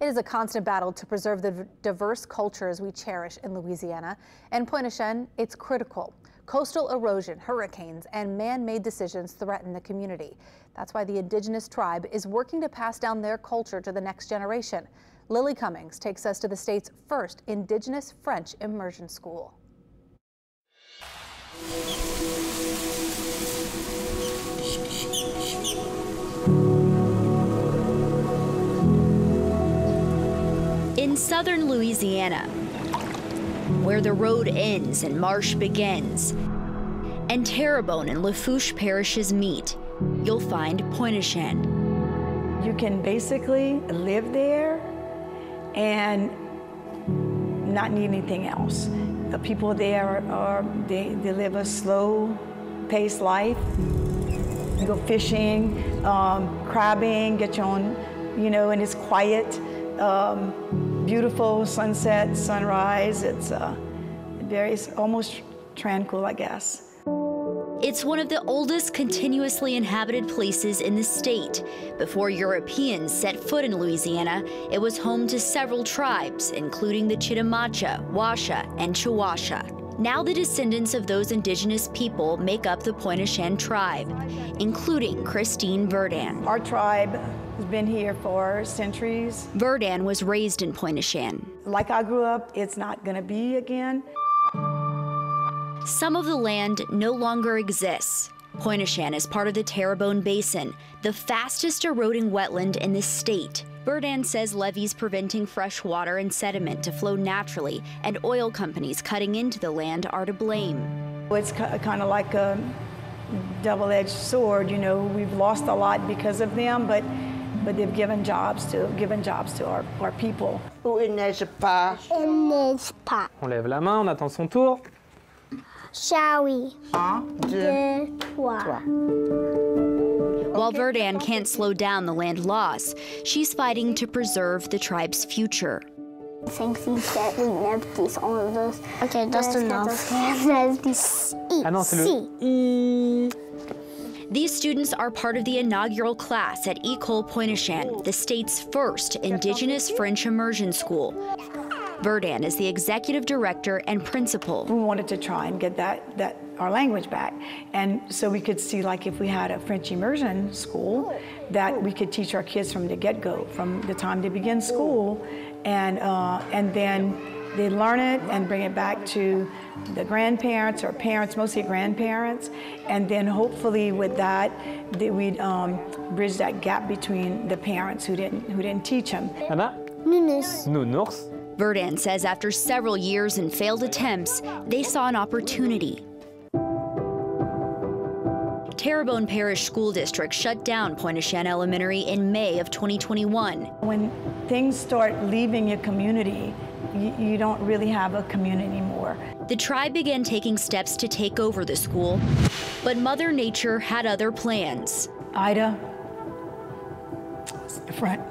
It is a constant battle to preserve the diverse cultures we cherish in Louisiana. And Pointe-aux-Chenes, it's critical. Coastal erosion, hurricanes, and man-made decisions threaten the community. That's why the indigenous tribe is working to pass down their culture to the next generation. Lily Cummings takes us to the state's first Indigenous French immersion school. In southern Louisiana, where the road ends and marsh begins, and Terrebonne and Lafourche parishes meet, you'll find Pointe-aux-Chenes. You can basically live there and not need anything else. The people there they live a slow-paced life. You go fishing, crabbing, get your own, and it's quiet. Beautiful sunset, sunrise. It's almost tranquil, I guess. It's one of the oldest continuously inhabited places in the state. Before Europeans set foot in Louisiana, it was home to several tribes, including the Chitimacha, Washa, and Chawasha. Now the descendants of those indigenous people make up the Pointe-aux-Chenes tribe, including Christine Verdun. Our tribe has been here for centuries. Verdun was raised in Pointe-aux-Chenes. Like I grew up, it's not gonna be again. Some of the land no longer exists. Pointe-aux-Chenes is part of the Terrebonne Basin, the fastest eroding wetland in the state. Verdun says levees preventing fresh water and sediment to flow naturally, and oil companies cutting into the land are to blame. It's kind of like a double-edged sword. We've lost a lot because of them, but they've given jobs to our people. Il neige pas. Il neige pas. On lève la main, on attend son tour. Shall we? 1, 2, 3. While Verdun can't slow down the land loss, she's fighting to preserve the tribe's future. I think that we never these all of those. Okay, that's enough. Ah non, c'est le I. These students are part of the inaugural class at École Pointe-aux-Chenes, the state's first Indigenous French immersion school. Verdun is the executive director and principal. We wanted to try and get our language back, and so we could see, like, if we had a French immersion school, that we could teach our kids from the get-go, from the time they begin school, and then they learn it and bring it back to the grandparents or parents, mostly grandparents, and then hopefully with that, we'd bridge that gap between the parents who didn't teach them. Anna? Nounours. Nounours. Verdun says after several years and failed attempts, they saw an opportunity. Terrebonne Parish School District shut down Pointe-aux-Chenes Elementary in May of 2021. When things start leaving your community, you don't really have a community anymore. The tribe began taking steps to take over the school, but Mother Nature had other plans. Ida, it's different.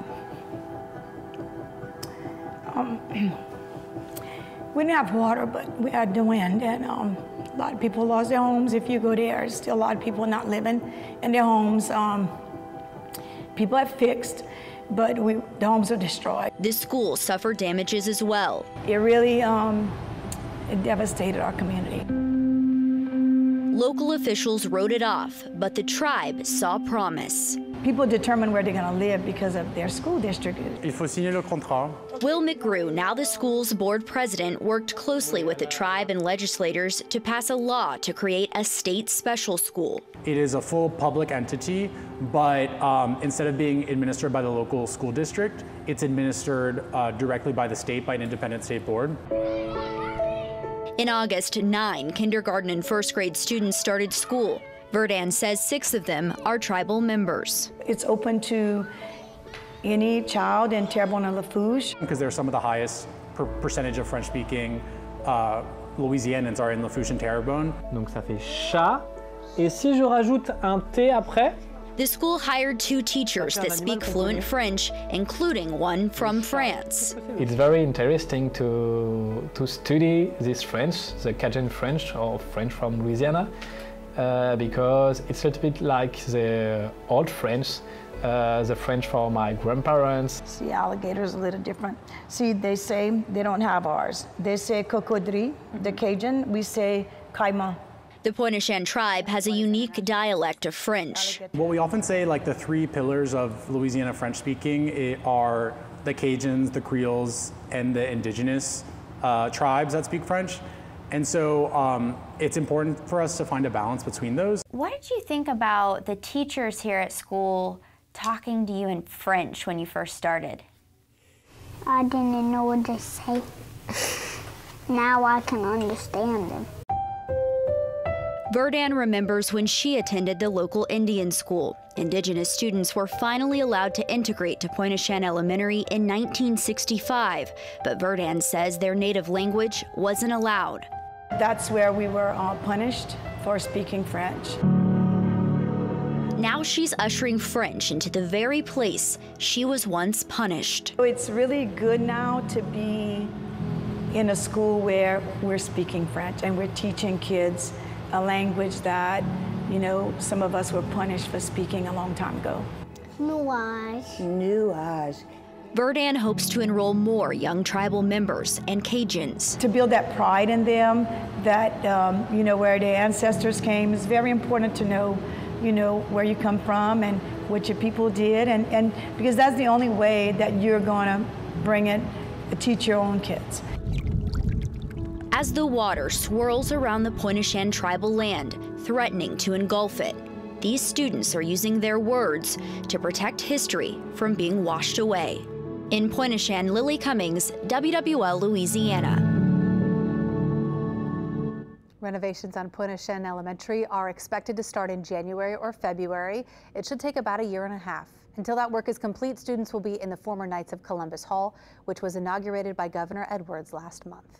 We didn't have water, but we had the wind, and a lot of people lost their homes. If you go there, there's still a lot of people not living in their homes. People have fixed, but the homes are destroyed. The school suffered damages as well. It really it devastated our community. Local officials wrote it off, but the tribe saw promise. People determine where they're going to live because of their school district. Il faut signer le contrat. Will McGrew, now the school's board president, worked closely with the tribe and legislators to pass a law to create a state special school. It is a full public entity, but instead of being administered by the local school district, it's administered directly by the state, by an independent state board. In August, 9 kindergarten and first grade students started school. Verdun says 6 of them are tribal members. It's open to any child in Terrebonne and Lafourche. Because they're some of the highest percentage of French-speaking Louisianans are in Lafourche and Terrebonne. Donc ça fait chat. Et si je rajoute un T après? The school hired 2 teachers that speak fluent French, including one from France. It's very interesting to study this French, the Cajun French or French from Louisiana. because it's a little bit like the old French, the French for my grandparents. See, alligators a little different. See, they say they don't have ours. They say cocodrie, the Cajun. We say caïman. The Pointe-aux-Chenes tribe has a unique dialect of French. What we often say, like the three pillars of Louisiana French speaking are the Cajuns, the Creoles, and the indigenous tribes that speak French. And so it's important for us to find a balance between those. What did you think about the teachers here at school talking to you in French when you first started? I didn't know what they say. Now I can understand them. Verdun remembers when she attended the local Indian school. Indigenous students were finally allowed to integrate to Pointe-aux-Chenes Elementary in 1965, but Verdun says their native language wasn't allowed. That's where we were punished for speaking French. Now she's ushering French into the very place she was once punished. It's really good now to be in a school where we're speaking French and we're teaching kids a language that, you know, some of us were punished for speaking a long time ago. Nuage. Nuage. Verdun hopes to enroll more young tribal members and Cajuns. To build that pride in them, that, you know, where their ancestors came, is very important to know, you know, where you come from and what your people did, and because that's the only way that you're gonna bring it, teach your own kids. As the water swirls around the Pointe-aux-Chenes tribal land, threatening to engulf it, these students are using their words to protect history from being washed away. In Pointe-aux-Chenes, Lily Cummings, WWL Louisiana. Renovations on Pointe-aux-Chenes Elementary are expected to start in January or February. It should take about a year and a half. Until that work is complete, students will be in the former Knights of Columbus Hall, which was inaugurated by Governor Edwards last month.